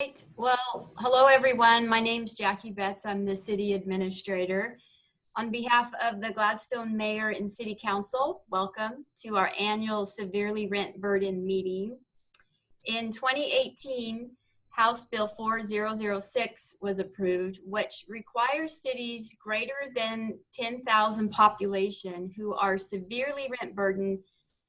Right. Well, hello everyone. My name's Jackie Betts. I'm the city administrator. On behalf of the Gladstone Mayor and City Council, welcome to our annual severely rent burden meeting. In 2018, House Bill 4006 was approved, which requires cities greater than 10,000 population who are severely rent burdened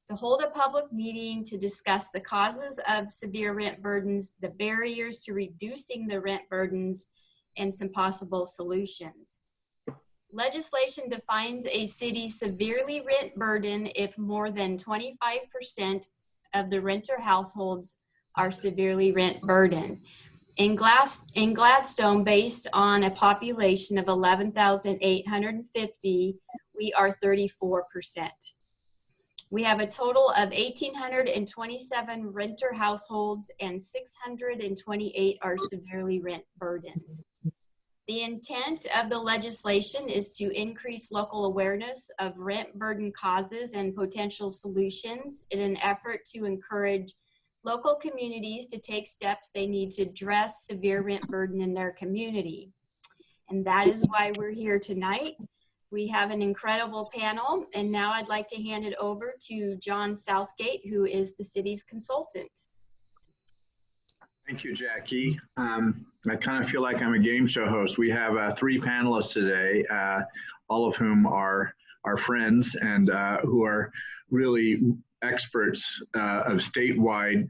to hold a public meeting to discuss the causes of severe rent burdens, the barriers to reducing the rent burdens, and some possible solutions. Legislation defines a city severely rent burden if more than 25% of the renter households are severely rent burdened. In Gladstone, based on a population of 11,850, we are 34%. We have a total of 1,827 renter households and 628 are severely rent burdened. The intent of the legislation is to increase local awareness of rent burden causes and potential solutions in an effort to encourage local communities to take steps they need to address severe rent burden in their community. And that is why we're here tonight. We have an incredible panel, and now I'd like to hand it over to John Southgate, who is the city's consultant. Thank you, Jackie. I kind of feel like I'm a game show host. We have three panelists today, all of whom are our friends and who are really experts of statewide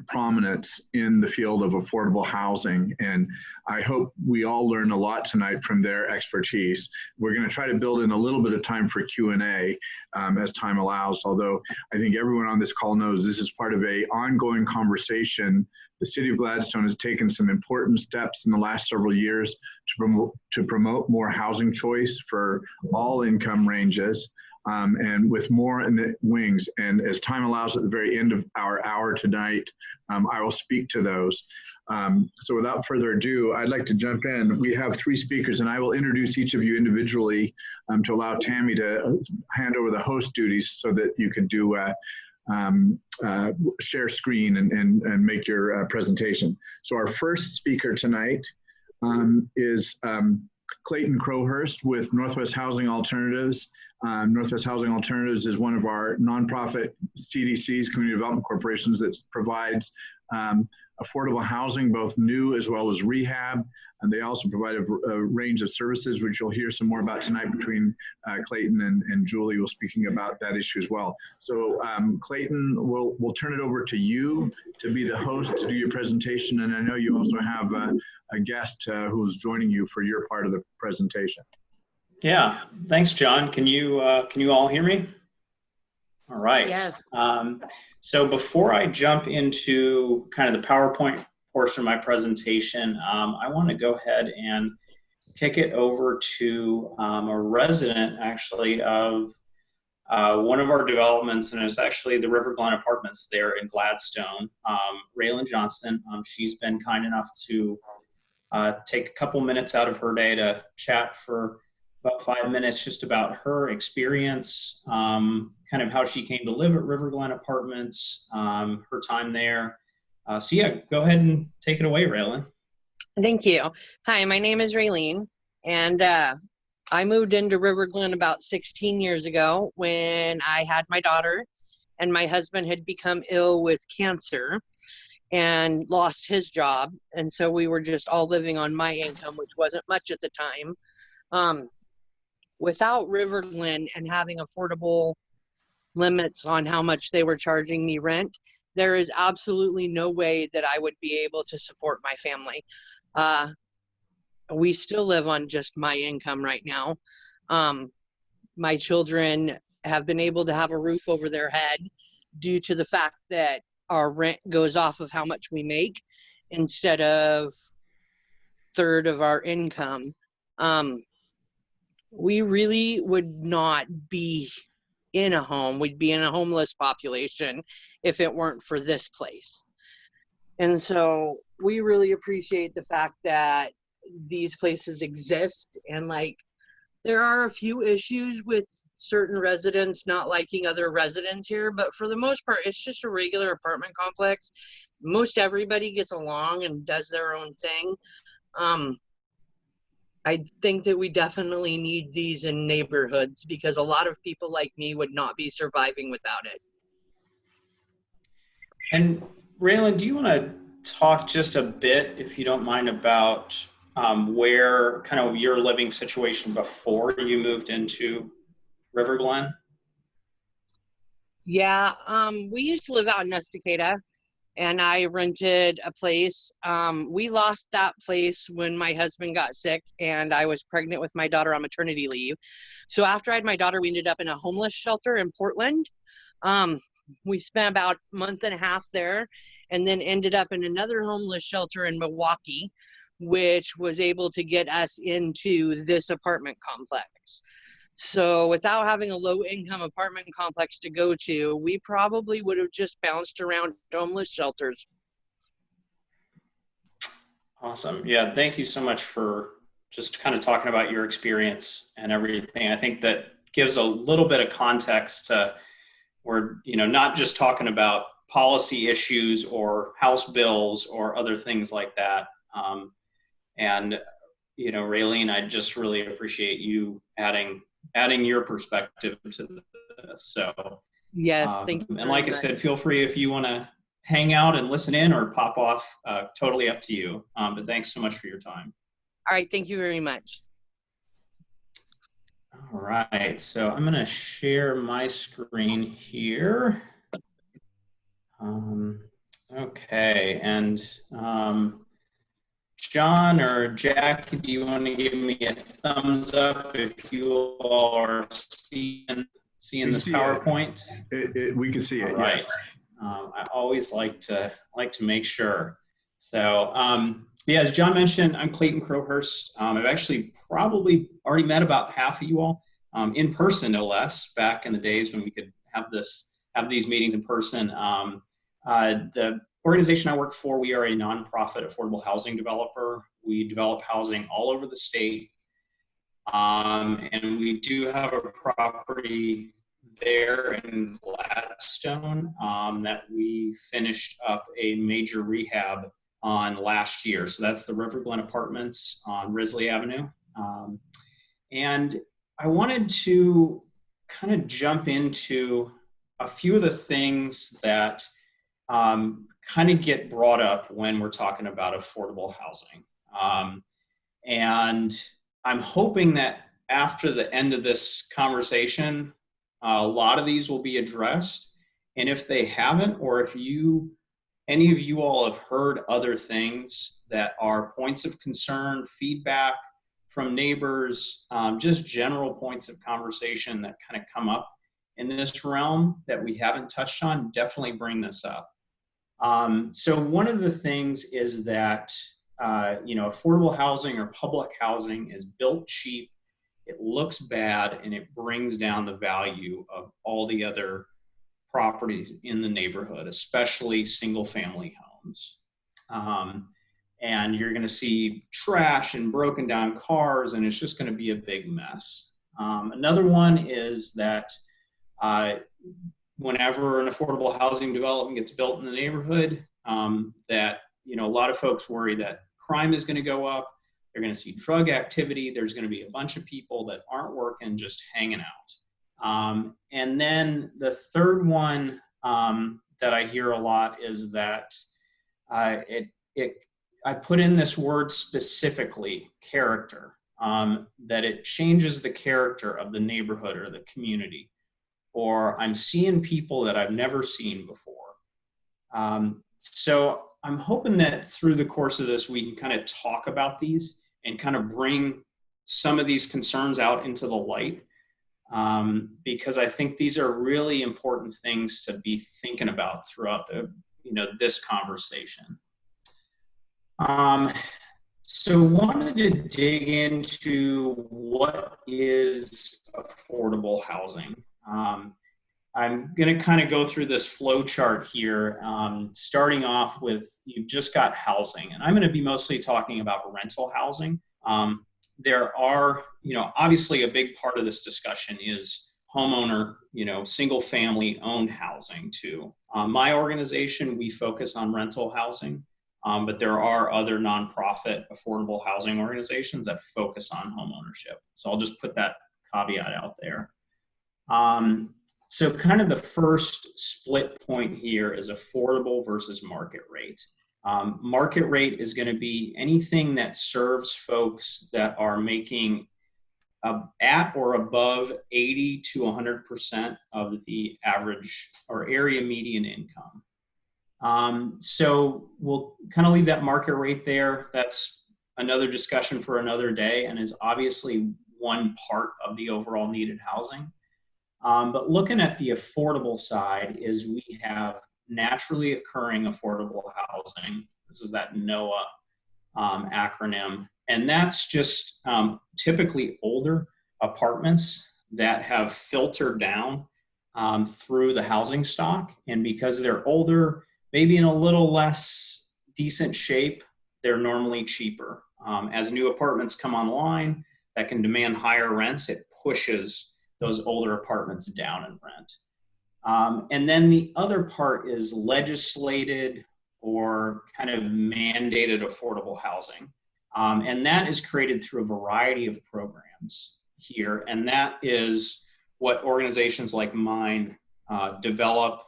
prominence in the field of affordable housing. And I hope we all learn a lot tonight from their expertise. We're going to try to build in a little bit of time for Q&A as time allows, although I think everyone on this call knows this is part of an ongoing conversation. The city of Gladstone has taken some important steps in the last several years to promote more housing choice for all income ranges. And with more in the wings. And as time allows at the very end of our hour tonight, I will speak to those. So without further ado, I'd like to jump in. We have three speakers and I will introduce each of you individually to allow Tammy to hand over the host duties so that you can do share screen and make your presentation. So our first speaker tonight is Clayton Crowhurst with Northwest Housing Alternatives. Northwest Housing Alternatives is one of our nonprofit CDCs, community development corporations, that provides affordable housing, both new as well as rehab. And they also provide a range of services, which you'll hear some more about tonight between Clayton and Julie will speaking about that issue as well. So Clayton, we'll turn it over to you to be the host to do your presentation. And I know you also have a guest who's joining you for your part of the presentation. Yeah, thanks, John. Can you all hear me? All right. Yes. So before I jump into kind of the PowerPoint portion of my presentation, I want to go ahead and kick it over to a resident, actually, of one of our developments, and it's actually the River Glen Apartments there in Gladstone. Raylan Johnston, she's been kind enough to take a couple minutes out of her day to chat for about 5 minutes just about her experience, kind of how she came to live at River Glen Apartments, her time there. So yeah, go ahead and take it away, Raylan. Thank you. Hi, my name is Raylene, and I moved into River Glen about 16 years ago when I had my daughter, and my husband had become ill with cancer and lost his job. And so we were just all living on my income, which wasn't much at the time. Without River Glen and having affordable limits on how much they were charging me rent, there is absolutely no way that I would be able to support my family. We still live on just my income right now. My children have been able to have a roof over their head due to the fact that our rent goes off of how much we make instead of third of our income. We really would not be in a home. We'd be in a homeless population if it weren't for this place. And so we really appreciate the fact that these places exist. And like, there are a few issues with certain residents not liking other residents here, but for the most part, it's just a regular apartment complex. most everybody gets along and does their own thing. I think that we definitely need these in neighborhoods because a lot of people like me would not be surviving without it. And Raylan, do you want to talk just a bit, if you don't mind, about where kind of your living situation before you moved into River Glen? Yeah, we used to live out in Estacada, and I rented a place. We lost that place when my husband got sick and I was pregnant with my daughter on maternity leave. So after I had my daughter, we ended up in a homeless shelter in Portland. We spent about a month and a half there and then ended up in another homeless shelter in Milwaukee, which was able to get us into this apartment complex. So without having a low income apartment complex to go to, we probably would have just bounced around homeless shelters. Awesome. Yeah, thank you so much for just kind of talking about your experience and everything. I think that gives a little bit of context to we're, not just talking about policy issues or House bills or other things like that. Raylene, I just really appreciate you adding your perspective to this. So yes, thank you. And like I said, feel free if you want to hang out and listen in or pop off, totally up to you. But thanks so much for your time. All right, thank you very much. All right, so I'm going to share my screen here. Okay, and John or Jackie, do you want to give me a thumbs up if you all are seeing this PowerPoint? We can see it. All right. Yes. I always like to make sure. So, yeah, as John mentioned, I'm Clayton Crowhurst. I've actually probably already met about half of you all in person, no less, back in the days when we could have these meetings in person. The organization I work for, we are a nonprofit affordable housing developer. We develop housing all over the state. And we do have a property there in Gladstone that we finished up a major rehab on last year. So that's the River Glen Apartments on Risley Avenue. And I wanted to kind of jump into a few of the things that kind of get brought up when we're talking about affordable housing. And I'm hoping that after the end of this conversation, a lot of these will be addressed. And if they haven't, or if any of you all have heard other things that are points of concern, feedback from neighbors, just general points of conversation that kind of come up in this realm that we haven't touched on, definitely bring this up. So one of the things is that, affordable housing or public housing is built cheap, it looks bad, and it brings down the value of all the other properties in the neighborhood, especially single family homes. And you're going to see trash and broken down cars, and it's just going to be a big mess. Another one is that whenever an affordable housing development gets built in the neighborhood, that a lot of folks worry that crime is going to go up. They're going to see drug activity. There's going to be a bunch of people that aren't working, just hanging out. And then the third one that I hear a lot is that I put in this word specifically, character, that it changes the character of the neighborhood or the community, or I'm seeing people that I've never seen before. So I'm hoping that through the course of this, we can kind of talk about these and kind of bring some of these concerns out into the light, because I think these are really important things to be thinking about throughout this conversation. So wanted to dig into what is affordable housing. I'm going to kind of go through this flow chart here, starting off with you've just got housing, and I'm going to be mostly talking about rental housing. There are, obviously a big part of this discussion is homeowner, single family owned housing too. My organization, we focus on rental housing, but there are other nonprofit affordable housing organizations that focus on home ownership. So I'll just put that caveat out there. So kind of the first split point here is affordable versus market rate. Market rate is going to be anything that serves folks that are making at or above 80 to 100% of the average or area median income. So we'll kind of leave that market rate there. That's another discussion for another day and is obviously one part of the overall needed housing. But looking at the affordable side is we have naturally occurring affordable housing. This is that NOAA acronym. And that's just typically older apartments that have filtered down through the housing stock. And because they're older, maybe in a little less decent shape, they're normally cheaper. As new apartments come online that can demand higher rents, it pushes those older apartments down in rent. And then the other part is legislated or kind of mandated affordable housing. And that is created through a variety of programs here. And that is what organizations like mine develop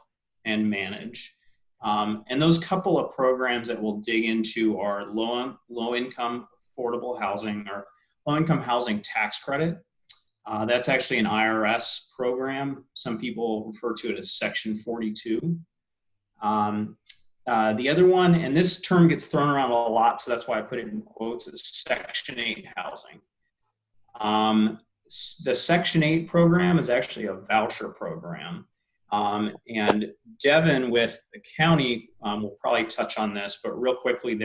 and manage. And those couple of programs that we'll dig into are low-income affordable housing or low-income housing tax credit. That's actually an IRS program. Some people refer to it as Section 42. The other one, and this term gets thrown around a lot, so that's why I put it in quotes, is Section 8 housing. The Section 8 program is actually a voucher program. And Devin with the county will probably touch on this, but real quickly,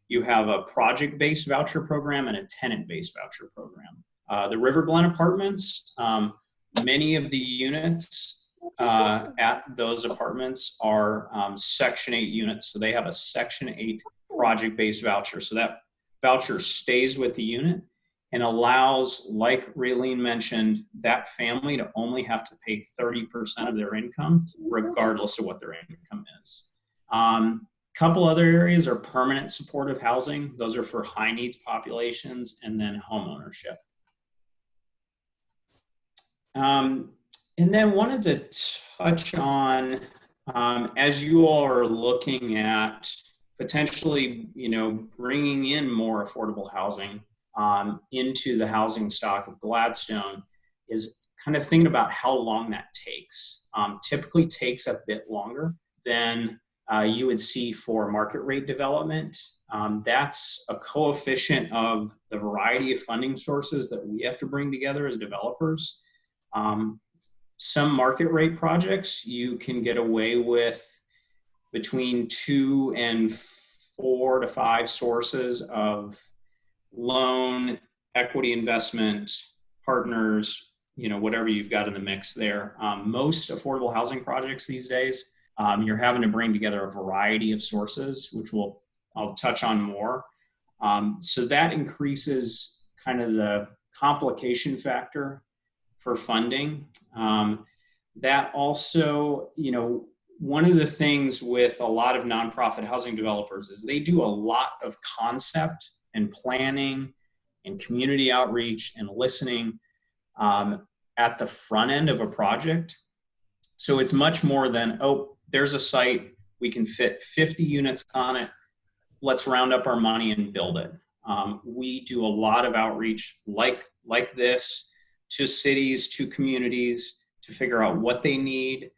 you have a project-based voucher program and a tenant-based voucher program. The River Glen apartments, many of the units at those apartments are Section 8 units. So they have a Section 8 project-based voucher. So that voucher stays with the unit and allows, like Raylene mentioned, that family to only have to pay 30% of their income, regardless of what their income is. Couple other areas are permanent supportive housing. Those are for high needs populations, and then home ownership. And then wanted to touch on, as you all are looking at potentially, bringing in more affordable housing into the housing stock of Gladstone, is kind of thinking about how long that takes. Typically takes a bit longer than you would see for market rate development. That's a coefficient of the variety of funding sources that we have to bring together as developers. Some market rate projects you can get away with between 2 and 4 to 5 sources of loan, equity investment, partners, whatever you've got in the mix there. Most affordable housing projects these days, you're having to bring together a variety of sources, which I'll touch on more. So that increases kind of the complication factor for funding. That also, one of the things with a lot of nonprofit housing developers is they do a lot of concept and planning and community outreach and listening at the front end of a project. So it's much more than, oh, there's a site, we can fit 50 units on it, let's round up our money and build it. We do a lot of outreach like this to cities, to communities, to figure out what they need,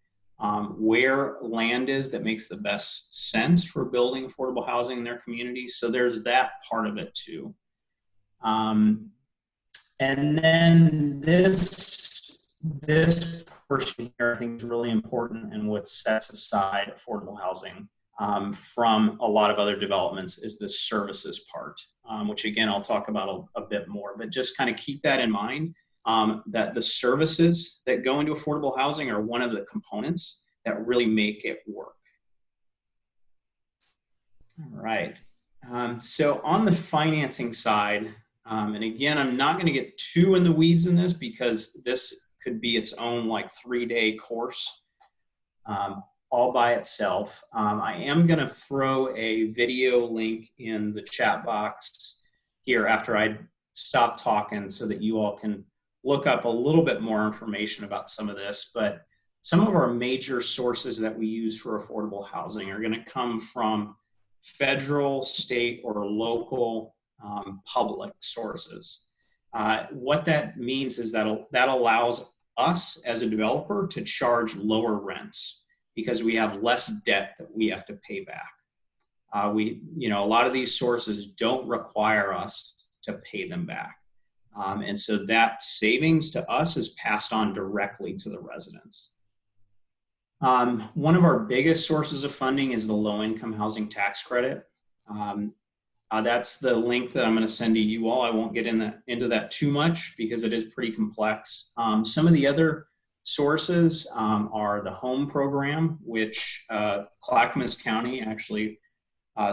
where land is that makes the best sense for building affordable housing in their community. So there's that part of it too. And then this portion here I think is really important, and what sets aside affordable housing from a lot of other developments is the services part, which again, I'll talk about a bit more, but just kind of keep that in mind. That the services that go into affordable housing are one of the components that really make it work. All right. So on the financing side, and again, I'm not going to get too in the weeds in this because this could be its own like 3-day course, all by itself. I am going to throw a video link in the chat box here after I stop talking so that you all can look up a little bit more information about some of this. But some of our major sources that we use for affordable housing are going to come from federal, state, or local public sources. What that means is that allows us as a developer to charge lower rents because we have less debt that we have to pay back. A lot of these sources don't require us to pay them back. And so that savings to us is passed on directly to the residents. One of our biggest sources of funding is the low-income housing tax credit. That's the link that I'm going to send to you all. I won't get into that too much because it is pretty complex. Some of the other sources are the home program, which Clackamas County actually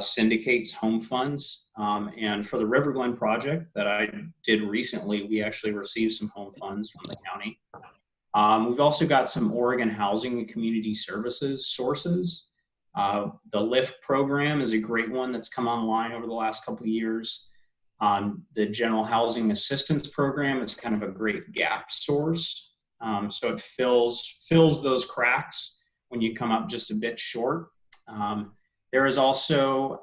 syndicates home funds. And for the River Glen project that I did recently, we actually received some home funds from the county. We've also got some Oregon Housing and Community Services sources. The LIFT program is a great one that's come online over the last couple of years. The General Housing Assistance Program is kind of a great gap source. So it fills those cracks when you come up just a bit short. There is also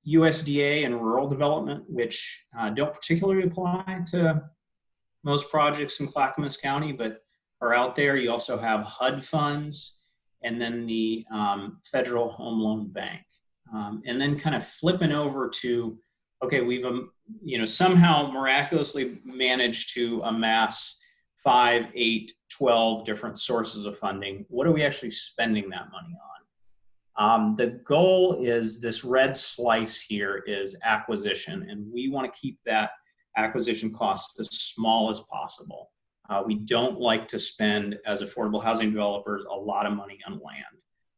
USDA and rural development, which don't particularly apply to most projects in Clackamas County, but are out there. You also have HUD funds, and then the Federal Home Loan Bank. And then kind of flipping over to, okay, we've somehow miraculously managed to amass 5, 8, 12 different sources of funding. What are we actually spending that money on? The goal is this red slice here is acquisition, and we want to keep that acquisition cost as small as possible. We don't like to spend, as affordable housing developers, a lot of money on land.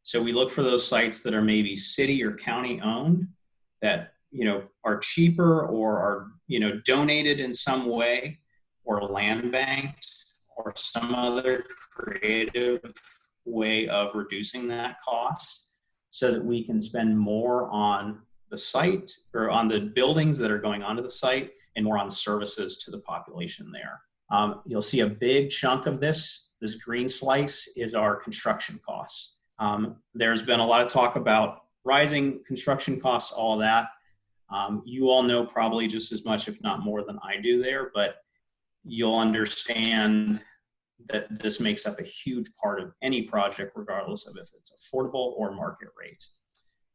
So we look for those sites that are maybe city or county owned, that are cheaper or are donated in some way, or land banked, or some other creative way of reducing that cost, so that we can spend more on the site or on the buildings that are going onto the site and more on services to the population there. You'll see a big chunk of this green slice is our construction costs. There's been a lot of talk about rising construction costs, all that. You all know probably just as much, if not more than I do there, but you'll understand that this makes up a huge part of any project, regardless of if it's affordable or market rate.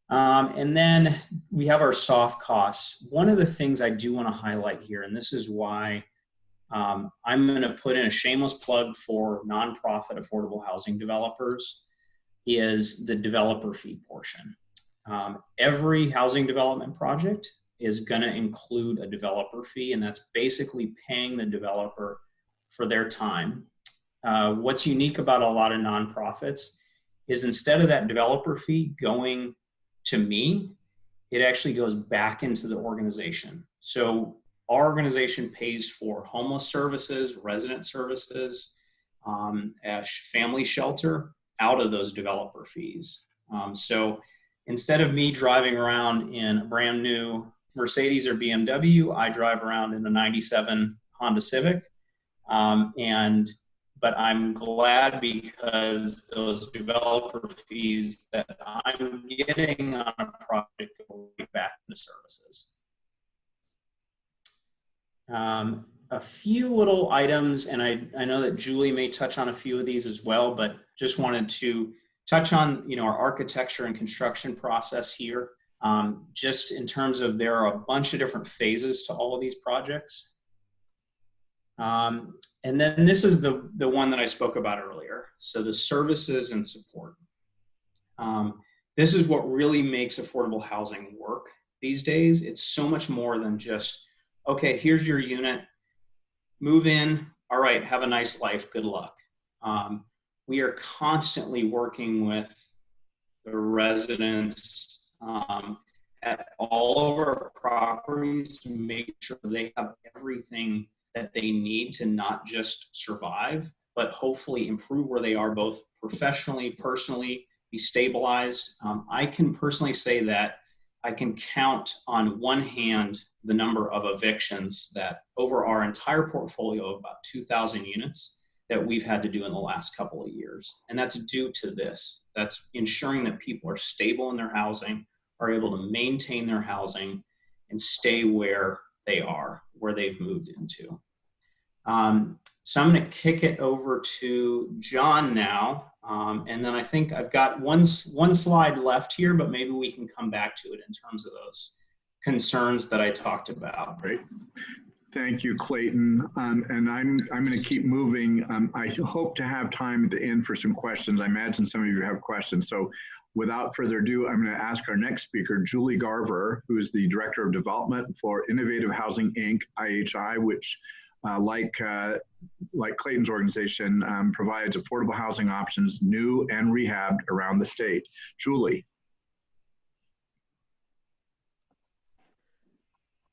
And then we have our soft costs. One of the things I do want to highlight here, and this is why I'm going to put in a shameless plug for nonprofit affordable housing developers, is the developer fee portion. Every housing development project is going to include a developer fee, and that's basically paying the developer for their time. What's unique about a lot of nonprofits is instead of that developer fee going to me, it actually goes back into the organization. So our organization pays for homeless services, resident services, family shelter out of those developer fees. So instead of me driving around in a brand new Mercedes or BMW, I drive around in the 97 Honda Civic. But I'm glad because those developer fees that I'm getting on a project go back into services. A few little items, and I know that Julie may touch on a few of these as well, but just wanted to touch on our architecture and construction process here. Just in terms of, there are a bunch of different phases to all of these projects. And then this is the one that I spoke about earlier. So the services and support. This is what really makes affordable housing work these days. It's so much more than just, okay, here's your unit, move in, all right, have a nice life, good luck. We are constantly working with the residents at all of our properties to make sure they have everything that they need to not just survive, but hopefully improve where they are both professionally, personally, be stabilized. I can personally say that I can count on one hand the number of evictions that over our entire portfolio of about 2,000 units that we've had to do in the last couple of years. And that's due to this. That's ensuring that people are stable in their housing, are able to maintain their housing and stay where they are, where they've moved into. So I'm going to kick it over to John now. And then I think I've got one slide left here, but maybe we can come back to it in terms of those concerns that I talked about. Great. Thank you, Clayton. And I'm going to keep moving. I hope to have time at the end for some questions. I imagine some of you have questions. So without further ado, I'm going to ask our next speaker, Julie Garver, who is the Director of Development for Innovative Housing, Inc., IHI, which like Clayton's organization, provides affordable housing options, new and rehabbed around the state. Julie.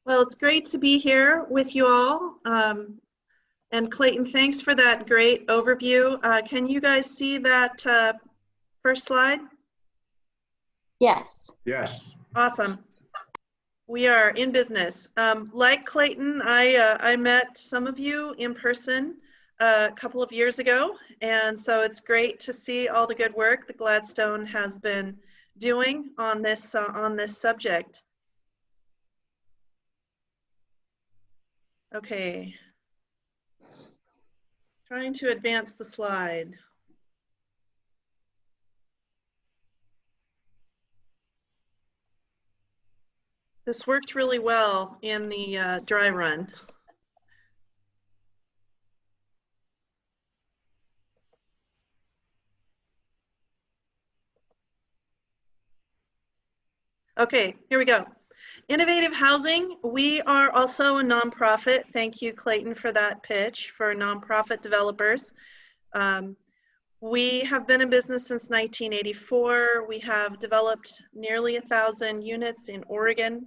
Well, it's great to be here with you all. And Clayton, thanks for that great overview. Can you guys see that first slide? Yes. Yes. Awesome. We are in business. Like Clayton, I met some of you in person a couple of years ago, and so it's great to see all the good work that Gladstone has been doing on this subject. Okay. Trying to advance the slide. This worked really well in the dry run. Okay, here we go. Innovative Housing, we are also a nonprofit. Thank you, Clayton, for that pitch for nonprofit developers. We have been in business since 1984. We have developed nearly 1,000 units in Oregon.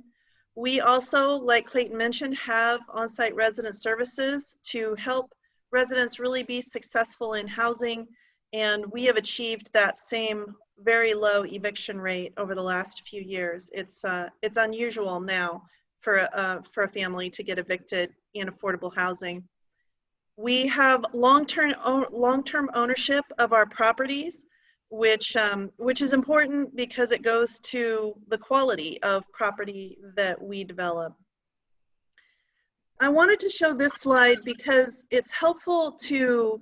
We also, like Clayton mentioned, have on-site resident services to help residents really be successful in housing, and we have achieved that same very low eviction rate over the last few years. It's unusual now for a family to get evicted in affordable housing. We have long-term ownership of our properties, which is important because it goes to the quality of property that we develop. I wanted to show this slide because it's helpful to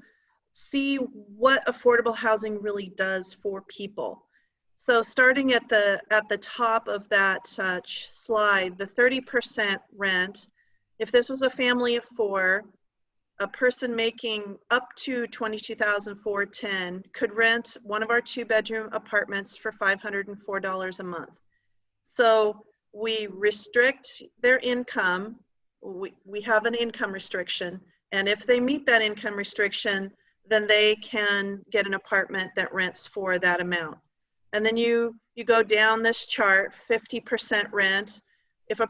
see what affordable housing really does for people. So starting at the top of that slide, the 30% rent, if this was a family of 4, a person making up to $22,410 could rent one of our 2-bedroom apartments for $504 a month. So we restrict their income. We have an income restriction, and if they meet that income restriction, then they can get an apartment that rents for that amount. And then you go down this chart, 50% rent. If a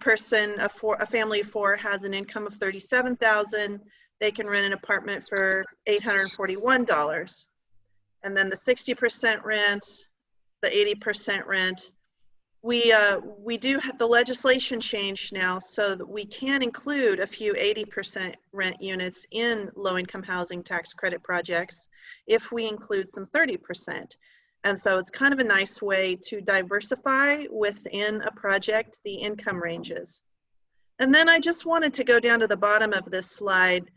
family of 4 has an income of $37,000, they can rent an apartment for $841. And then the 60% rent, the 80% rent. We do have the legislation changed now so that we can include a few 80% rent units in low-income housing tax credit projects if we include some 30%. And so it's kind of a nice way to diversify within a project the income ranges. And then I just wanted to go down to the bottom of this slide.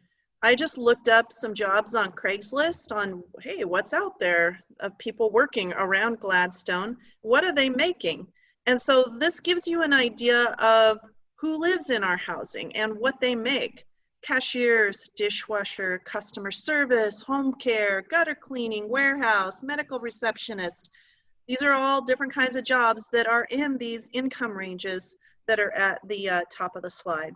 I just looked up some jobs on Craigslist on, hey, what's out there of people working around Gladstone? What are they making? And so this gives you an idea of who lives in our housing and what they make. Cashiers, dishwasher, customer service, home care, gutter cleaning, warehouse, medical receptionist. These are all different kinds of jobs that are in these income ranges that are at the top of the slide.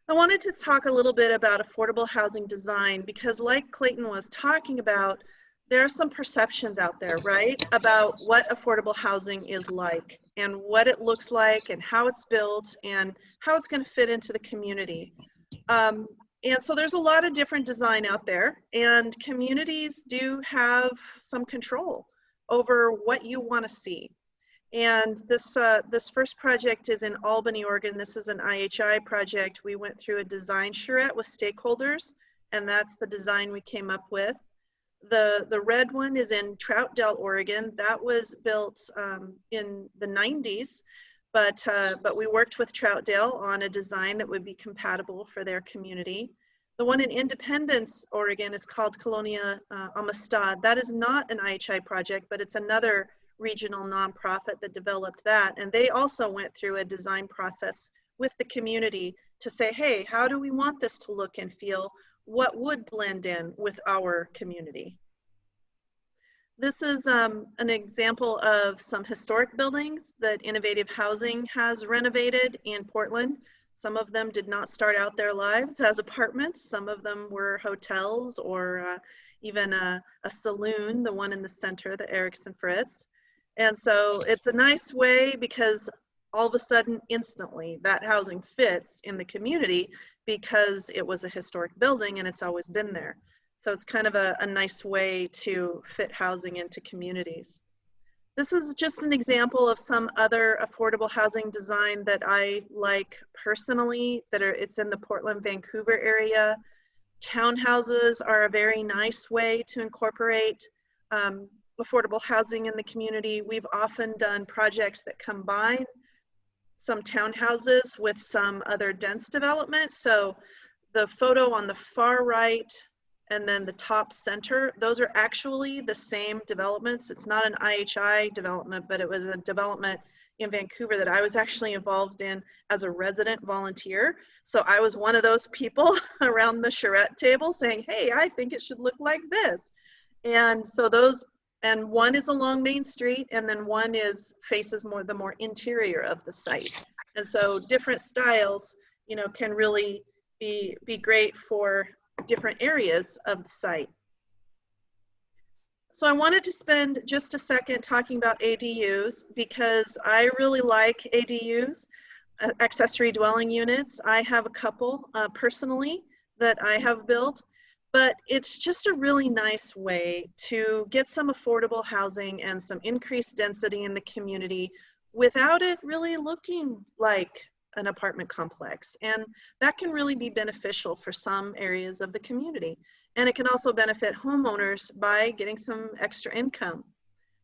I wanted to talk a little bit about affordable housing design because like Clayton was talking about, there are some perceptions out there, right, about what affordable housing is like and what it looks like and how it's built and how it's going to fit into the community. And so there's a lot of different design out there, and communities do have some control over what you want to see. And this first project is in Albany, Oregon. This is an IHI project. We went through a design charrette with stakeholders, and that's the design we came up with. The red one is in Troutdale, Oregon. That was built in the 90s, but we worked with Troutdale on a design that would be compatible for their community. The one in Independence, Oregon is called Colonia Amistad. That is not an IHI project, but it's another regional nonprofit that developed that. And they also went through a design process with the community to say, hey, how do we want this to look and feel? What would blend in with our community? This is an example of some historic buildings that Innovative Housing has renovated in Portland. Some of them did not start out their lives as apartments. Some of them were hotels or even a saloon, the one in the center, the Erickson Fritz. And so it's a nice way because all of a sudden, instantly, that housing fits in the community because it was a historic building and it's always been there. So it's kind of a nice way to fit housing into communities. This is just an example of some other affordable housing design that I like personally, it's in the Portland, Vancouver area. Townhouses are a very nice way to incorporate affordable housing in the community. We've often done projects that combine some townhouses with some other dense development. So the photo on the far right and then the top center, those are actually the same developments. It's not an IHI development, but it was a development in Vancouver that I was actually involved in as a resident volunteer. So I was one of those people around the charrette table saying, hey, I think it should look like this. And so and one is along Main Street, and then one faces the more interior of the site. And so different styles, can really be great for different areas of the site. So I wanted to spend just a second talking about ADUs because I really like ADUs, accessory dwelling units. I have a couple personally that I have built. But it's just a really nice way to get some affordable housing and some increased density in the community without it really looking like an apartment complex. And that can really be beneficial for some areas of the community. And it can also benefit homeowners by getting some extra income.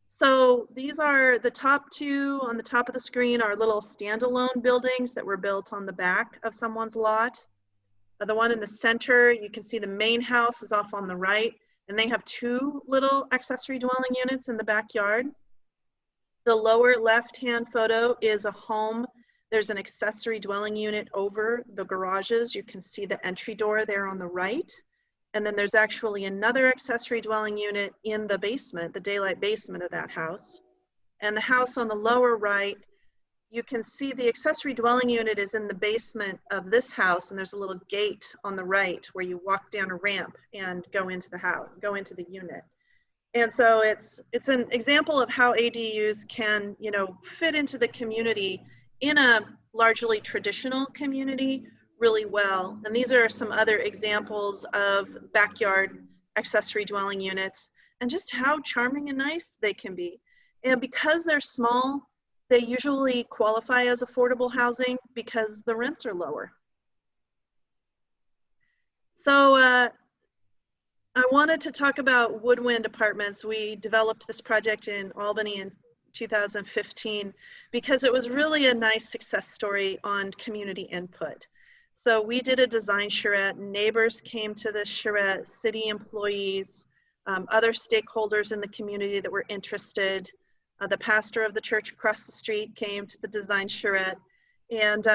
So these are the top two on the top of the screen are little standalone buildings that were built on the back of someone's lot. The one in the center, you can see the main house is off on the right, and they have two little accessory dwelling units in the backyard. The lower left-hand photo is a home. There's an accessory dwelling unit over the garages. You can see the entry door there on the right. And then there's actually another accessory dwelling unit in the basement, the daylight basement of that house. And the house on the lower right, you can see the accessory dwelling unit is in the basement of this house, and there's a little gate on the right where you walk down a ramp and go into the house, go into the unit. And so it's an example of how ADUs can, fit into the community in a largely traditional community really well. And these are some other examples of backyard accessory dwelling units and just how charming and nice they can be. And because they're small, they usually qualify as affordable housing because the rents are lower. So I wanted to talk about Woodwind Apartments. We developed this project in Albany in 2015 because it was really a nice success story on community input. So we did a design charrette, neighbors came to the charrette, city employees, other stakeholders in the community that were interested. The pastor of the church across the street came to the design charrette, and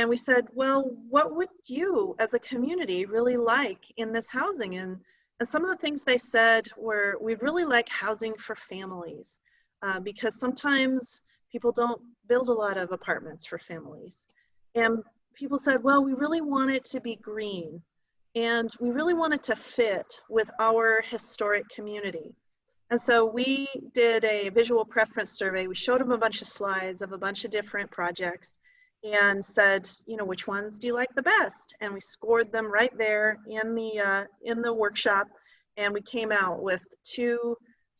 we said, well, what would you as a community really like in this housing? And some of the things they said were, we'd really like housing for families because sometimes people don't build a lot of apartments for families. And people said, well, we really want it to be green and we really want it to fit with our historic community. And so we did a visual preference survey. We showed them a bunch of slides of a bunch of different projects and said, you know, which ones do you like the best? And we scored them right there in the workshop, and we came out with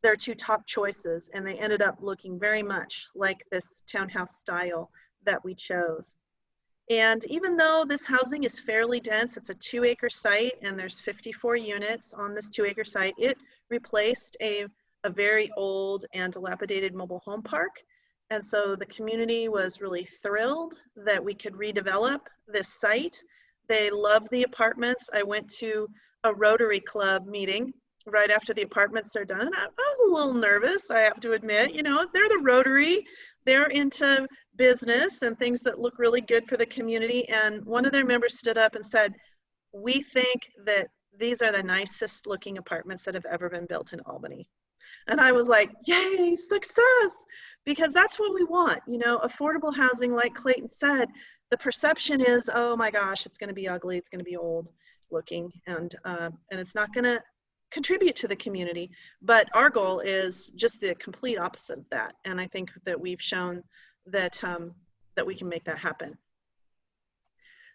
their two top choices, and they ended up looking very much like this townhouse style that we chose. And even though this housing is fairly dense, it's a 2-acre site and there's 54 units on this 2-acre site, it replaced a very old and dilapidated mobile home park. And so the community was really thrilled that we could redevelop this site. They loved the apartments. I went to a Rotary Club meeting right after the apartments are done. I was a little nervous, I have to admit. You know, they're the Rotary, they're into business and things that look really good for the community. And one of their members stood up and said, we think that these are the nicest looking apartments that have ever been built in Albany. And I was like, yay, success, because that's what we want. You know, affordable housing, like Clayton said, the perception is, oh my gosh, it's going to be ugly, it's going to be old looking, and it's not going to contribute to the community. But our goal is just the complete opposite of that. And I think that we've shown that, that we can make that happen.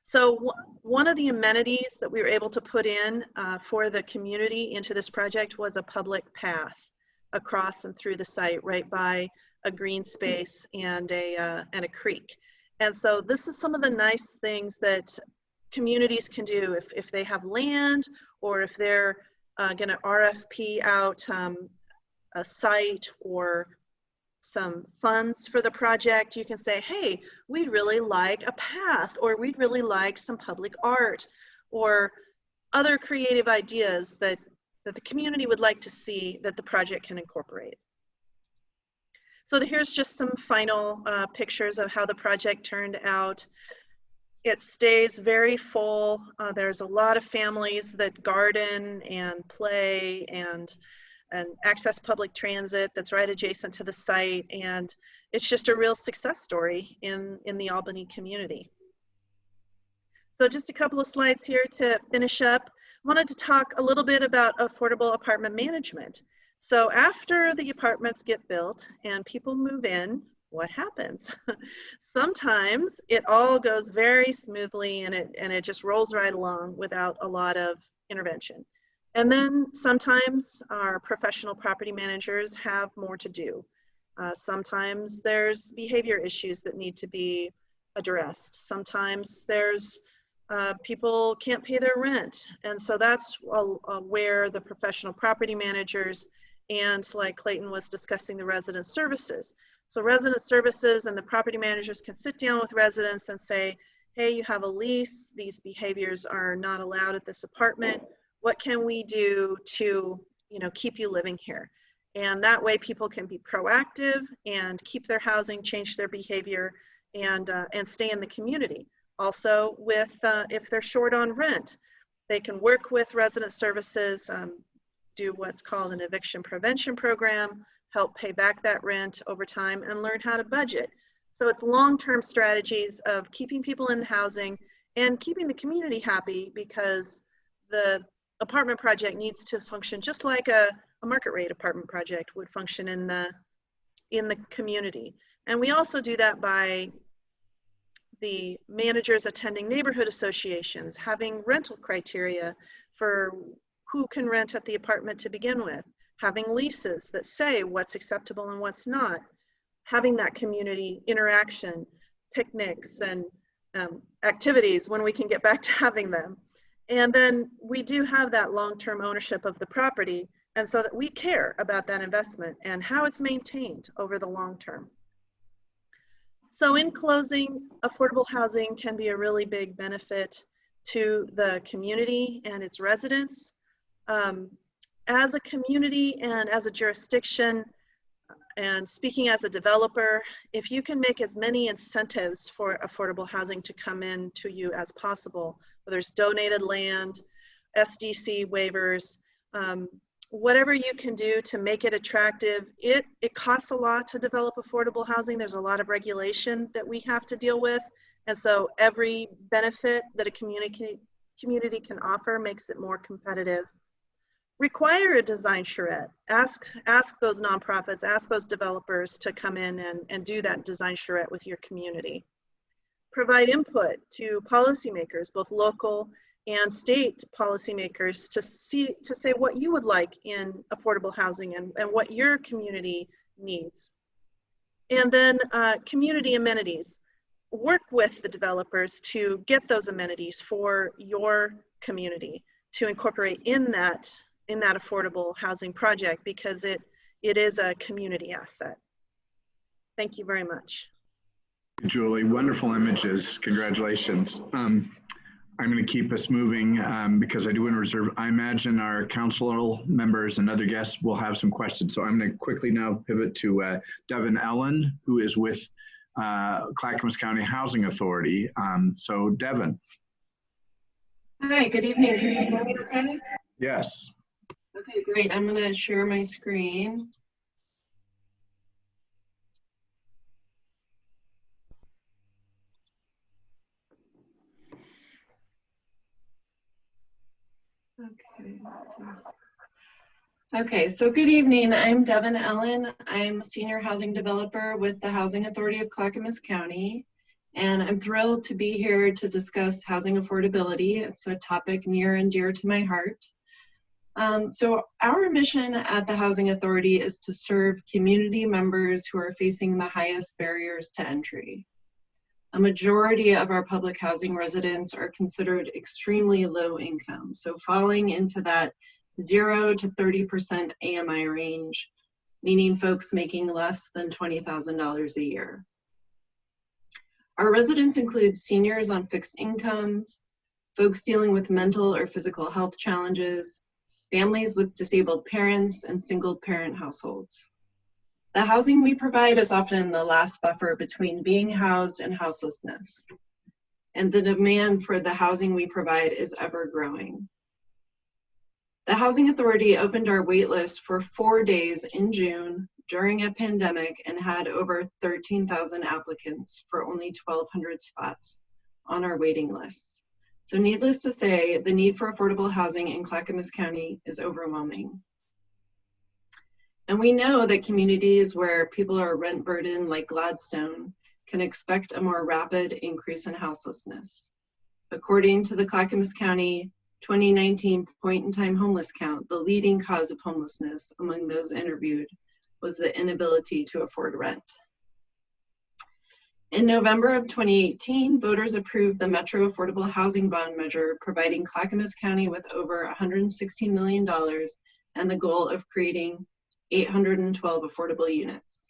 So one of the amenities that we were able to put in for the community into this project was a public path across and through the site, right by a green space and a creek. And so this is some of the nice things that communities can do if they have land, or if they're going to RFP out a site or some funds for the project. You can say, hey, we'd really like a path, or we'd really like some public art, or other creative ideas that the community would like to see that the project can incorporate. So here's just some final pictures of how the project turned out. It stays very full. There's a lot of families that garden and play and access public transit that's right adjacent to the site. And it's just a real success story in the Albany community. So just a couple of slides here to finish up. I wanted to talk a little bit about affordable apartment management. So after the apartments get built and people move in, what happens? Sometimes it all goes very smoothly and it just rolls right along without a lot of intervention. And then sometimes our professional property managers have more to do. Sometimes there's behavior issues that need to be addressed. Sometimes there's people can't pay their rent. And so that's where the professional property managers and, like Clayton was discussing, the resident services. So resident services and the property managers can sit down with residents and say, hey, you have a lease, these behaviors are not allowed at this apartment. What can we do to, you know, keep you living here? And that way people can be proactive and keep their housing, change their behavior, and stay in the community. Also, with if they're short on rent, they can work with resident services, do what's called an eviction prevention program, help pay back that rent over time, and learn how to budget. So it's long-term strategies of keeping people in housing and keeping the community happy, because the apartment project needs to function just like a market rate apartment project would function in the community. And we also do that by the managers attending neighborhood associations, having rental criteria for who can rent at the apartment to begin with, having leases that say what's acceptable and what's not, having that community interaction, picnics and activities when we can get back to having them. And then we do have that long-term ownership of the property, and so that we care about that investment and how it's maintained over the long term. So in closing, affordable housing can be a really big benefit to the community and its residents. As a community and as a jurisdiction, and speaking as a developer, if you can make as many incentives for affordable housing to come in to you as possible, whether it's donated land, SDC waivers, whatever you can do to make it attractive. It costs a lot to develop affordable housing. There's a lot of regulation that we have to deal with. And so every benefit that a community can offer makes it more competitive. require a design charrette. Ask those nonprofits, ask those developers to come in and do that design charrette with your community. Provide input to policymakers, both local and state policymakers, to say what you would like in affordable housing and what your community needs. And then community amenities. Work with the developers to get those amenities for your community to incorporate in that affordable housing project, because it is a community asset. Thank you very much. Julie, wonderful images. Congratulations. I'm going to keep us moving because I do want to reserve. I imagine our council members and other guests will have some questions. So I'm going to quickly now pivot to Devin Ellen, who is with Clackamas County Housing Authority. So Devin. Hi, good evening. Can you hear me okay? Yes. Okay, great. I'm going to share my screen. Okay, let's see. Okay, so good evening. I'm Devin Ellen. I'm a senior housing developer with the Housing Authority of Clackamas County, and I'm thrilled to be here to discuss housing affordability. It's a topic near and dear to my heart. So our mission at the Housing Authority is to serve community members who are facing the highest barriers to entry. A majority of our public housing residents are considered extremely low income, so falling into that 0 to 30% AMI range, meaning folks making less than $20,000 a year. Our residents include seniors on fixed incomes, folks dealing with mental or physical health challenges, families with disabled parents, and single parent households. The housing we provide is often the last buffer between being housed and houselessness, and the demand for the housing we provide is ever growing. The Housing Authority opened our wait list for 4 days in June during a pandemic and had over 13,000 applicants for only 1,200 spots on our waiting list. So needless to say, the need for affordable housing in Clackamas County is overwhelming. And we know that communities where people are rent burdened, like Gladstone, can expect a more rapid increase in houselessness. According to the Clackamas County 2019 point-in-time homeless count, the leading cause of homelessness among those interviewed was the inability to afford rent. In November of 2018, voters approved the Metro Affordable Housing Bond Measure, providing Clackamas County with over $116 million and the goal of creating 812 affordable units.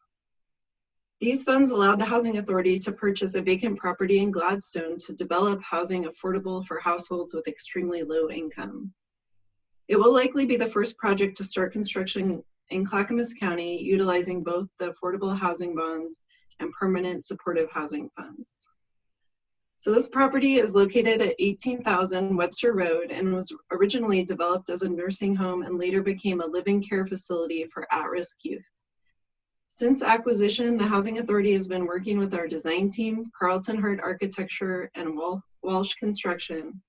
These funds allowed the Housing Authority to purchase a vacant property in Gladstone to develop housing affordable for households with extremely low income. It will likely be the first project to start construction in Clackamas County utilizing both the affordable housing bonds and permanent supportive housing funds. So this property is located at 18,000 Webster Road and was originally developed as a nursing home and later became a living care facility for at-risk youth. Since acquisition, the Housing Authority has been working with our design team, Carlton Hurt Architecture and Walsh Construction,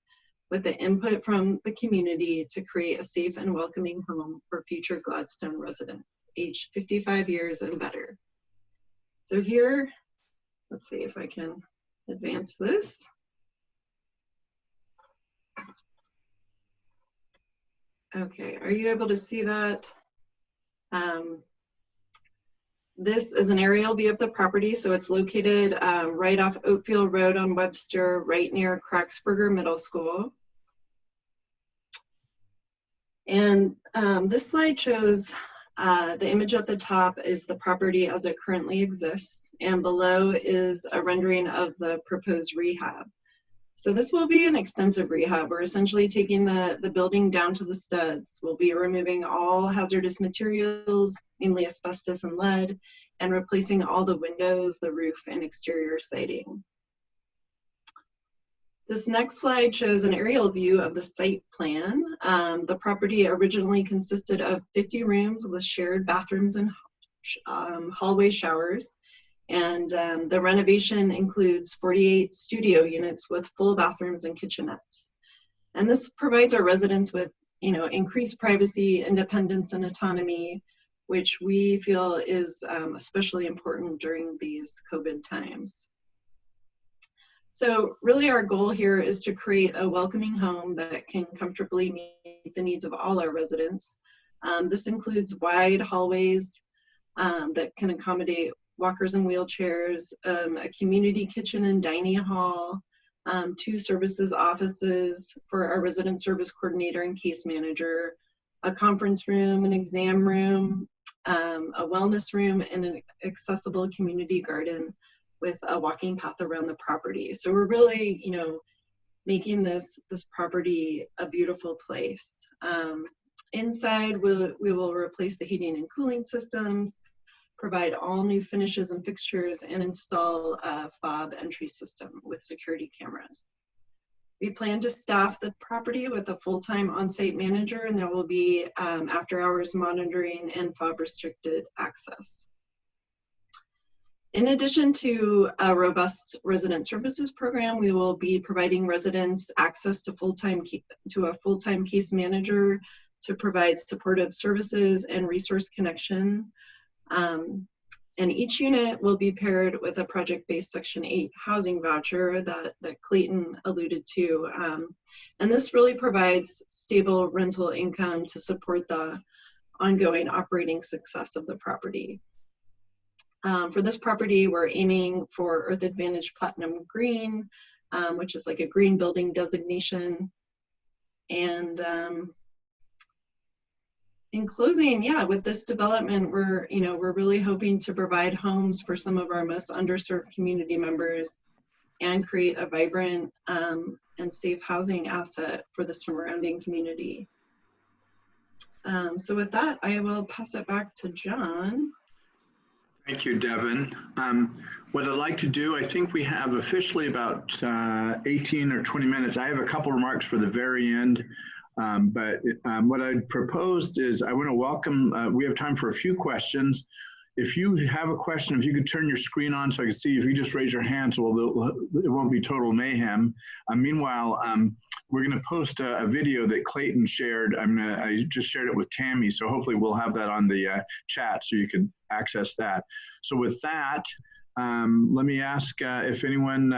with the input from the community to create a safe and welcoming home for future Gladstone residents, aged 55 years and better. So here, let's see if I can advance this. Okay, are you able to see that? This is an aerial view of the property. So it's located right off Oakfield Road on Webster, right near Cracksburger Middle School. And this slide shows the image at the top is the property as it currently exists, and below is a rendering of the proposed rehab. So this will be an extensive rehab. We're essentially taking the building down to the studs. We'll be removing all hazardous materials, mainly asbestos and lead, and replacing all the windows, the roof, and exterior siding. This next slide shows an aerial view of the site plan. The property originally consisted of 50 rooms with shared bathrooms and hallway showers. And the renovation includes 48 studio units with full bathrooms and kitchenettes. And this provides our residents with increase privacy, independence, and autonomy, which we feel is especially important during these COVID times. So really our goal here is to create a welcoming home that can comfortably meet the needs of all our residents. This includes wide hallways that can accommodate walkers and wheelchairs, a community kitchen and dining hall, 2 services offices for our resident service coordinator and case manager, a conference room, an exam room, a wellness room, and an accessible community garden with a walking path around the property. So we're really, making this property a beautiful place. Inside, we will replace the heating and cooling systems, provide all new finishes and fixtures, and install a fob entry system with security cameras. We plan to staff the property with a full-time on-site manager, and there will be after-hours monitoring and fob-restricted access. In addition to a robust resident services program, we will be providing residents access to a full-time case manager to provide supportive services and resource connection. And each unit will be paired with a project-based Section 8 housing voucher that Clayton alluded to. And this really provides stable rental income to support the ongoing operating success of the property. For this property, we're aiming for Earth Advantage Platinum Green, which is like a green building designation. And in closing, with this development, we're really hoping to provide homes for some of our most underserved community members and create a vibrant and safe housing asset for the surrounding community. So with that, I will pass it back to John. Thank you, Devin. What I'd like to do, I think we have officially about 18 or 20 minutes. I have a couple remarks for the very end, but what I'd proposed is I want to welcome, we have time for a few questions. If you have a question, if you could turn your screen on so I can see, if you just raise your hand so it won't be total mayhem. Meanwhile, we're going to post a video that Clayton shared. I just shared it with Tammy, so hopefully we'll have that on the chat so you can access that. So with that, let me ask if anyone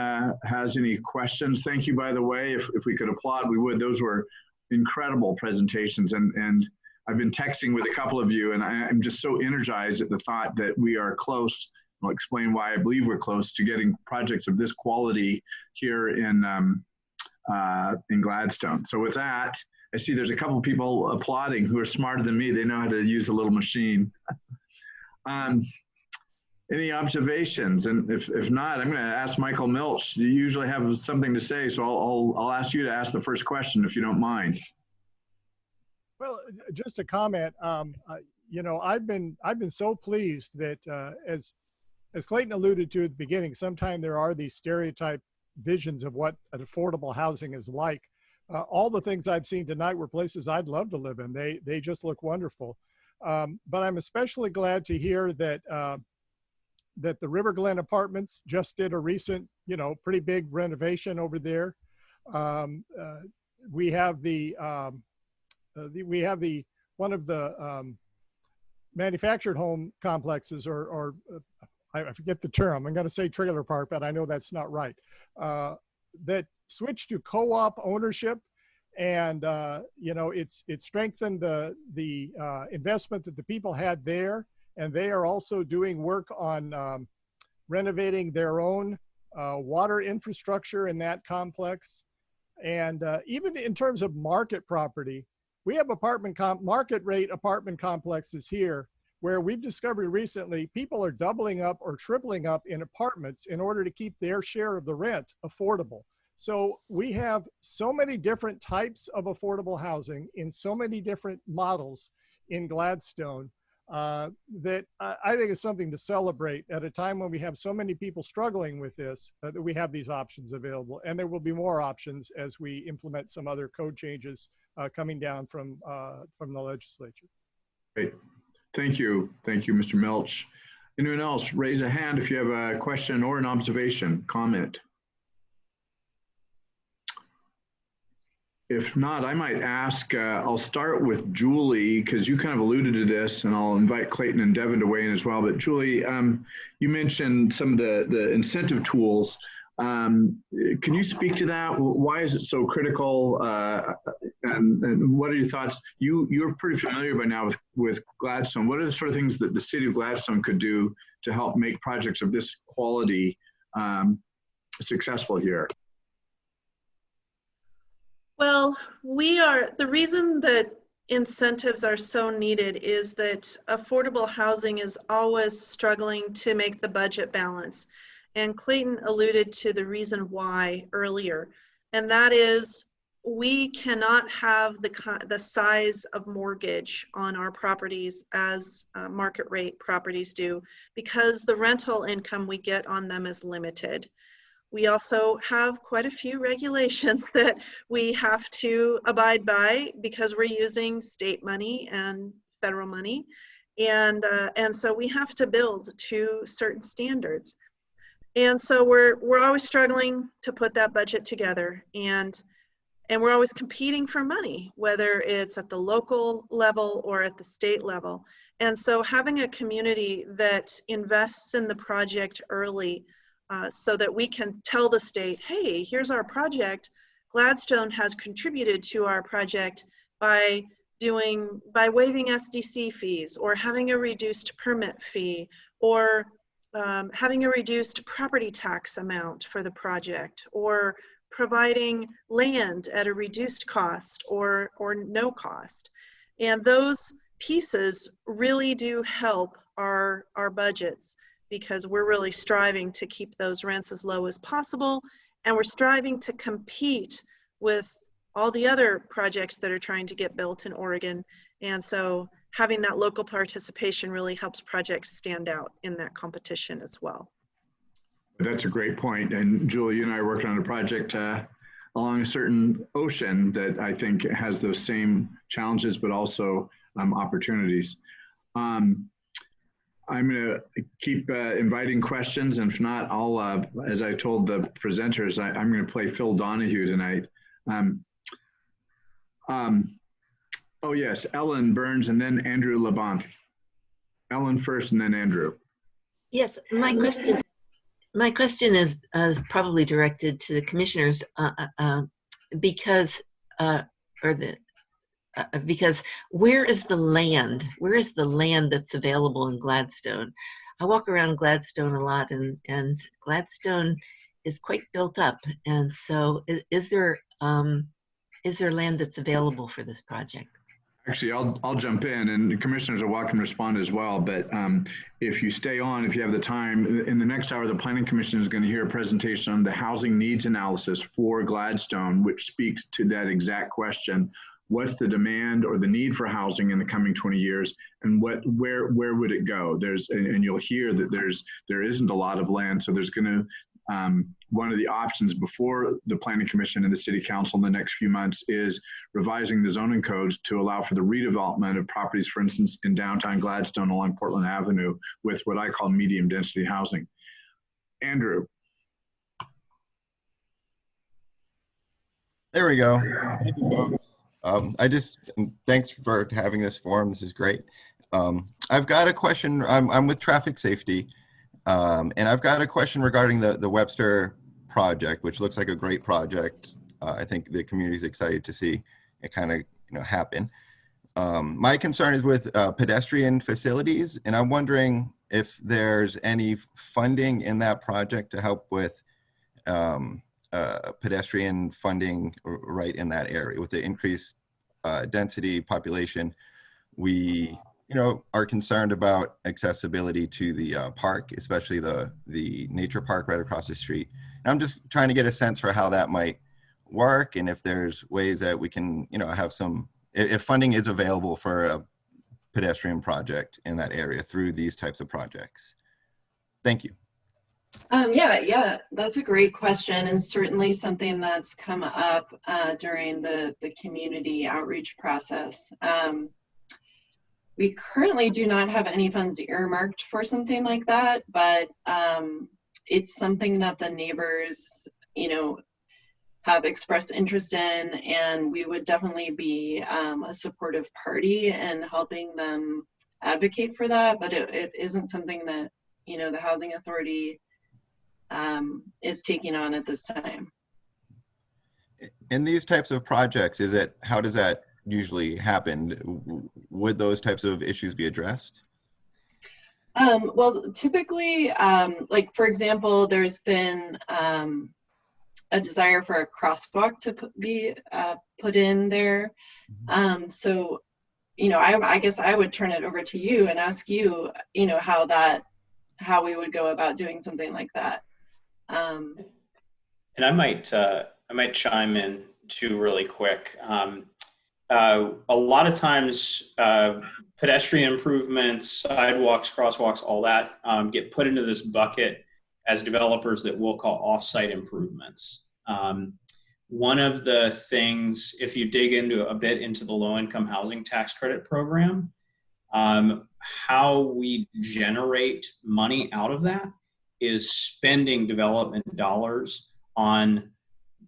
has any questions. Thank you, by the way. If we could applaud, we would. Those were incredible presentations, and I've been texting with a couple of you, and I'm just so energized at the thought that we are close. I'll explain why I believe we're close to getting projects of this quality here in Gladstone. So with that, I see there's a couple of people applauding who are smarter than me. They know how to use a little machine. Any observations? And if not, I'm going to ask Michael Milch. You usually have something to say, so I'll ask you to ask the first question if you don't mind. Well, just a comment. I've been so pleased that as Clayton alluded to at the beginning, sometimes there are these stereotype visions of what an affordable housing is like. All the things I've seen tonight were places I'd love to live in. They just look wonderful. But I'm especially glad to hear that that the River Glen Apartments just did a recent, pretty big renovation over there. We have one of the manufactured home complexes, or I forget the term. I'm going to say trailer park, but I know that's not right. That switched to co-op ownership, and it's strengthened the investment that the people had there, and they are also doing work on renovating their own water infrastructure in that complex. And even in terms of market property, we have market rate apartment complexes here where we've discovered recently people are doubling up or tripling up in apartments in order to keep their share of the rent affordable. So we have so many different types of affordable housing in so many different models in Gladstone that I think is something to celebrate at a time when we have so many people struggling with this, that we have these options available. And there will be more options as we implement some other code changes coming down from the legislature. Great. Thank you. Thank you, Mr. Milch. Anyone else? Raise a hand if you have a question or an observation, comment. If not, I might ask, I'll start with Julie, because you kind of alluded to this, and I'll invite Clayton and Devin to weigh in as well. But Julie, you mentioned some of the incentive tools. Can you speak to that? Why is it so critical? And what are your thoughts? You're pretty familiar by now with Gladstone. What are the sort of things that the city of Gladstone could do to help make projects of this quality successful here? Well, the reason that incentives are so needed is that affordable housing is always struggling to make the budget balance. And Clayton alluded to the reason why earlier, and that is we cannot have the size of mortgage on our properties as market rate properties do, because the rental income we get on them is limited. We also have quite a few regulations that we have to abide by because we're using state money and federal money. And so we have to build to certain standards. And so we're always struggling to put that budget together. And we're always competing for money, whether it's at the local level or at the state level. And so having a community that invests in the project early so that we can tell the state, hey, here's our project. Gladstone has contributed to our project by waiving SDC fees, or having a reduced permit fee, or having a reduced property tax amount for the project, or providing land at a reduced cost or no cost. And those pieces really do help our budgets, because we're really striving to keep those rents as low as possible, and we're striving to compete with all the other projects that are trying to get built in Oregon. And so having that local participation really helps projects stand out in that competition as well. That's a great point. And Julie, you and I are working on a project along a certain ocean that I think has those same challenges, but also opportunities. I'm going to keep inviting questions, and if not, I'll, as I told the presenters, I'm going to play Phil Donahue tonight. Oh yes, Ellen Burns and then Andrew Labonte. Ellen first and then Andrew. Yes, my question is probably directed to the commissioners because where is the land? Where is the land that's available in Gladstone? I walk around Gladstone a lot, and Gladstone is quite built up. And so, is there land that's available for this project? Actually, I'll jump in, and the commissioners are welcome to respond as well. But if you stay on, if you have the time, in the next hour, the Planning Commission is going to hear a presentation on the housing needs analysis for Gladstone, which speaks to that exact question. What's the demand or the need for housing in the coming 20 years, and where would it go? And you'll hear that there isn't a lot of land, so there's going to one of the options before the Planning Commission and the City Council in the next few months is revising the zoning codes to allow for the redevelopment of properties, for instance, in downtown Gladstone along Portland Avenue with what I call medium density housing. Andrew. There we go. Thank you, folks. Thanks for having this forum. This is great. I've got a question. I'm with traffic safety. And I've got a question regarding the Webster project, which looks like a great project. I think the community is excited to see it kind of happen. My concern is with pedestrian facilities, and I'm wondering if there's any funding in that project to help with pedestrian funding right in that area. With the increased density population, we are concerned about accessibility to the park, especially the nature park right across the street. And I'm just trying to get a sense for how that might work, and if there's ways that we can, have some, if funding is available for a pedestrian project in that area through these types of projects. Thank you. Yeah, that's a great question, and certainly something that's come up during the community outreach process. We currently do not have any funds earmarked for something like that, but it's something that the neighbors, have expressed interest in, and we would definitely be a supportive party in helping them advocate for that, but it isn't something that, you know, the Housing Authority is taking on at this time. In these types of projects, how does that usually happen? Would those types of issues be addressed? Well, typically, like for example, there's been a desire for a crosswalk to be put in there. So, you know, I guess I would turn it over to you and ask you, you know, how we would go about doing something like that. And I might chime in too really quick. A lot of times, pedestrian improvements, sidewalks, crosswalks, all that get put into this bucket as developers that we'll call off-site improvements. One of the things, if you dig into a bit into the low-income housing tax credit program, how we generate money out of that is spending development dollars on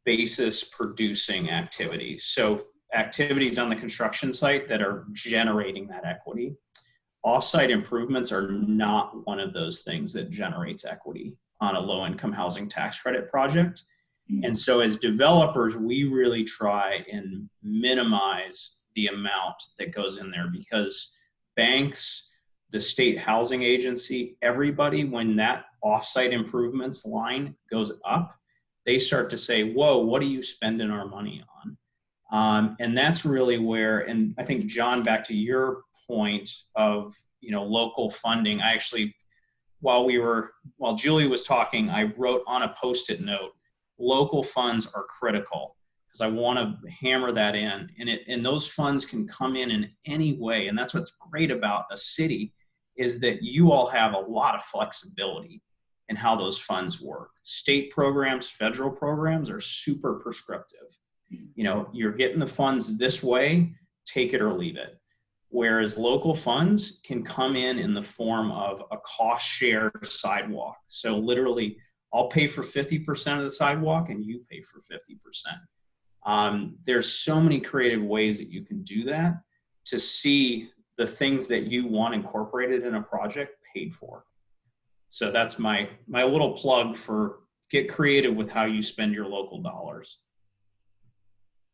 basis producing activities. So activities on the construction site that are generating that equity. Off-site improvements are not one of those things that generates equity on a low-income housing tax credit project. And so as developers, we really try and minimize the amount that goes in there, because banks, the state housing agency, everybody, when that off-site improvements line goes up, they start to say, whoa, what are you spending our money on? And that's really where, and I think, John, back to your point of, you know, local funding, I actually, while Julie was talking, I wrote on a Post-it note, local funds are critical, because I want to hammer that in. And those funds can come in any way. And that's what's great about a city, is that you all have a lot of flexibility in how those funds work. State programs, federal programs are super prescriptive. You know, you're getting the funds this way, take it or leave it. Whereas local funds can come in the form of a cost share sidewalk. So literally, I'll pay for 50% of the sidewalk and you pay for 50%. There's so many creative ways that you can do that to see the things that you want incorporated in a project paid for. So that's my little plug for get creative with how you spend your local dollars.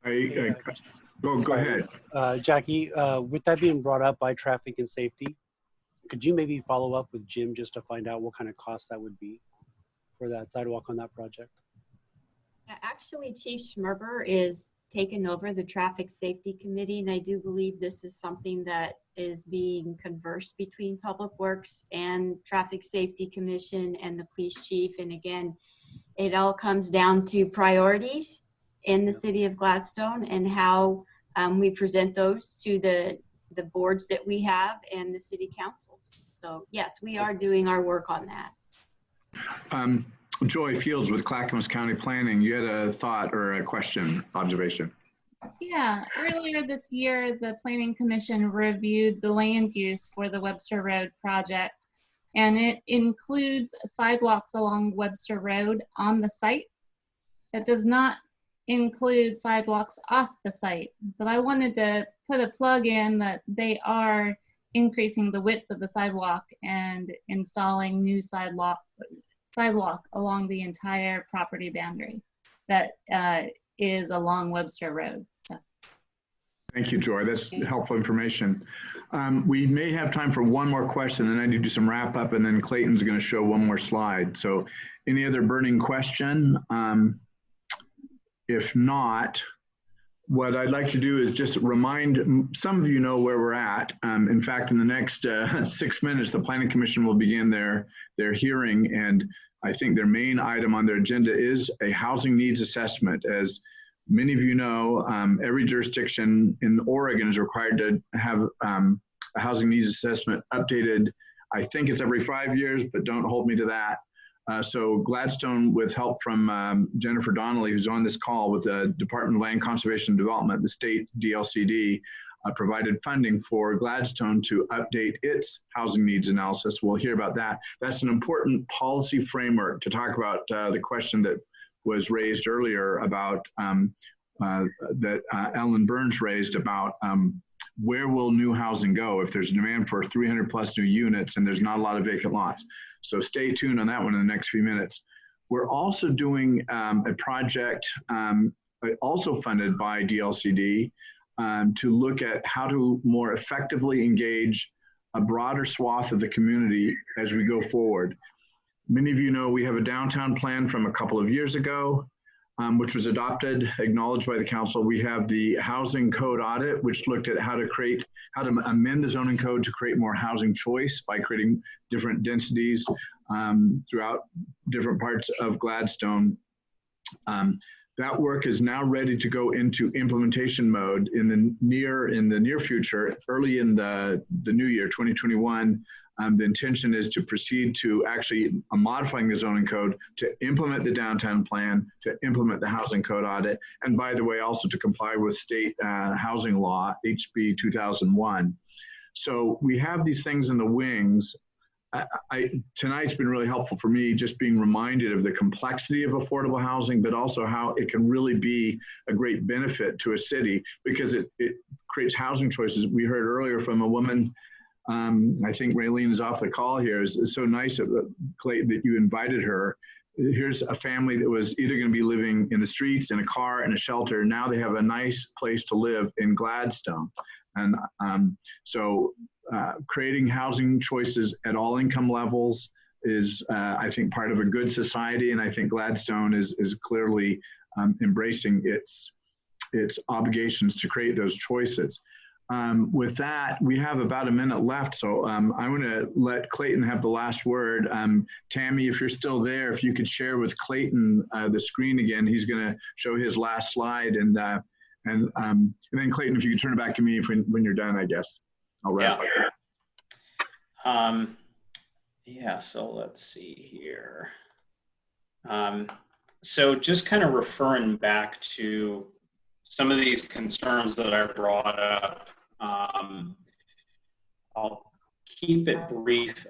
Go ahead. Jackie, with that being brought up by traffic and safety, could you maybe follow up with Jim just to find out what kind of cost that would be for that sidewalk on that project? Actually, Chief Schmerber is taking over the Traffic Safety Committee, and I do believe this is something that is being conversed between Public Works and Traffic Safety Commission and the police chief. And again, it all comes down to priorities in the city of Gladstone and how we present those to the boards that we have and the city councils. So yes, we are doing our work on that. Joy Fields with Clackamas County Planning, you had a thought or a question, observation. Yeah, earlier this year, the Planning Commission reviewed the land use for the Webster Road project, and it includes sidewalks along Webster Road on the site. It does not include sidewalks off the site, but I wanted to put a plug in that they are increasing the width of the sidewalk and installing new sidewalk along the entire property boundary that is along Webster Road. So. Thank you, Joy. That's helpful information. We may have time for one more question, then I need to do some wrap up, and then Clayton's going to show one more slide. So any other burning question? If not, what I'd like to do is just remind, some of you know where we're at. In fact, in the next 6 minutes, the Planning Commission will begin their hearing, and I think their main item on their agenda is a housing needs assessment. As many of you know, every jurisdiction in Oregon is required to have a housing needs assessment updated. I think it's every 5 years, but don't hold me to that. So Gladstone, with help from Jennifer Donnelly, who's on this call with the Department of Land Conservation and Development, the state DLCD, provided funding for Gladstone to update its housing needs analysis. We'll hear about that. That's an important policy framework to talk about the question that was raised earlier about that Ellen Burns raised about where will new housing go if there's a demand for 300 plus new units and there's not a lot of vacant lots. So stay tuned on that one in the next few minutes. We're also doing a project also funded by DLCD to look at how to more effectively engage a broader swath of the community as we go forward. Many of you know we have a downtown plan from a couple of years ago, which was adopted, acknowledged by the council. We have the housing code audit, which looked at how to amend the zoning code to create more housing choice by creating different densities throughout different parts of Gladstone. That work is now ready to go into implementation mode in the near future, early in the new year, 2021. The intention is to proceed to actually modifying the zoning code to implement the downtown plan, to implement the housing code audit, and by the way, also to comply with state housing law, HB 2001. So we have these things in the wings. Tonight's been really helpful for me, just being reminded of the complexity of affordable housing, but also how it can really be a great benefit to a city because it creates housing choices. We heard earlier from a woman, I think Raylene is off the call here. It's so nice, Clayton, that you invited her. Here's a family that was either going to be living in the streets, in a car, in a shelter. Now they have a nice place to live in Gladstone. And creating housing choices at all income levels is, I think, part of a good society. And I think Gladstone is clearly embracing its obligations to create those choices. With that, we have about a minute left. So I'm going to let Clayton have the last word. Tammy, if you're still there, if you could share with Clayton the screen again, he's going to show his last slide. And then Clayton, if you could turn it back to me when you're done, I guess. I'll wrap up. Yeah, so let's see here. So just kind of referring back to some of these concerns that I brought up, I'll keep it brief.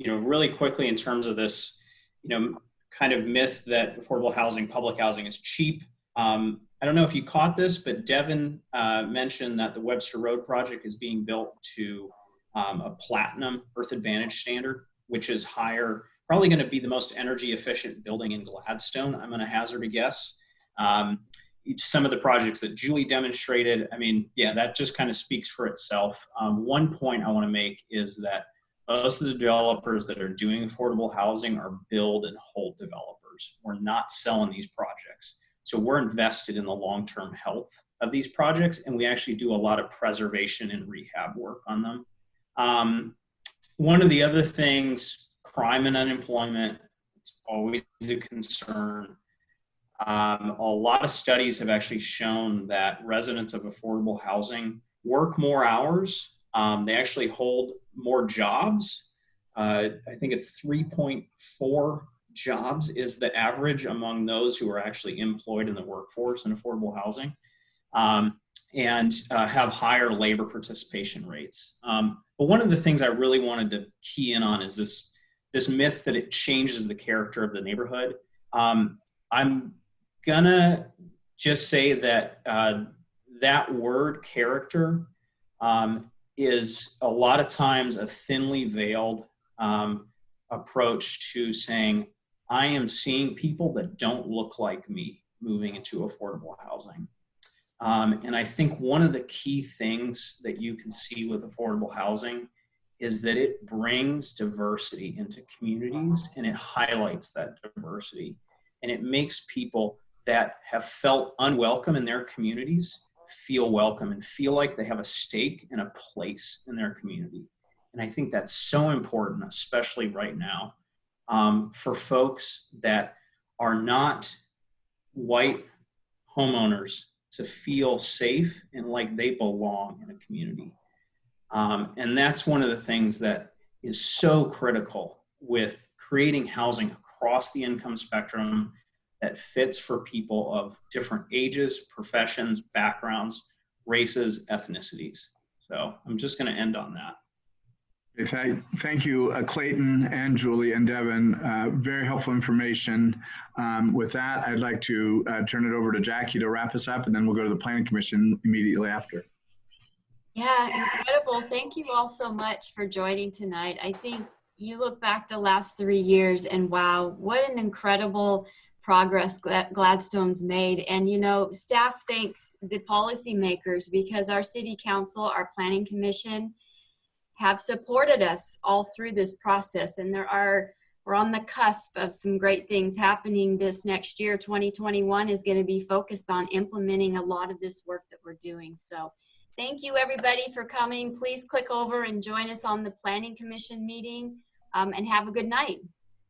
Really quickly in terms of this, kind of myth that affordable housing, public housing is cheap. I don't know if you caught this, but Devin mentioned that the Webster Road project is being built to a platinum Earth Advantage standard, which is higher, probably going to be the most energy efficient building in Gladstone, I'm going to hazard a guess. Some of the projects that Julie demonstrated, I mean, yeah, that just kind of speaks for itself. One point I want to make is that most of the developers that are doing affordable housing are build and hold developers. We're not selling these projects. So we're invested in the long-term health of these projects, and we actually do a lot of preservation and rehab work on them. One of the other things, crime and unemployment, it's always a concern. A lot of studies have actually shown that residents of affordable housing work more hours. They actually hold more jobs. I think it's 3.4 jobs is the average among those who are actually employed in the workforce in affordable housing, and have higher labor participation rates. But one of the things I really wanted to key in on is this myth that it changes the character of the neighborhood. I'm gonna just say that that word character is a lot of times a thinly veiled approach to saying, I am seeing people that don't look like me moving into affordable housing. And I think one of the key things that you can see with affordable housing is that it brings diversity into communities and it highlights that diversity. And it makes people that have felt unwelcome in their communities feel welcome and feel like they have a stake and a place in their community. And I think that's so important, especially right now, for folks that are not white homeowners to feel safe and like they belong in a community. And that's one of the things that is so critical with creating housing across the income spectrum that fits for people of different ages, professions, backgrounds, races, ethnicities. So I'm just going to end on that. Thank you, Clayton and Julie and Devin. Very helpful information. With that, I'd like to turn it over to Jackie to wrap us up, and then we'll go to the Planning Commission immediately after. Yeah, incredible. Thank you all so much for joining tonight. I think you look back the last 3 years and wow, what an incredible progress Gladstone's made. And you know, staff thanks the policymakers because our city council, our planning commission have supported us all through this process. And we're on the cusp of some great things happening this next year. 2021 is going to be focused on implementing a lot of this work that we're doing. So thank you everybody for coming. Please click over and join us on the Planning Commission meeting and have a good night.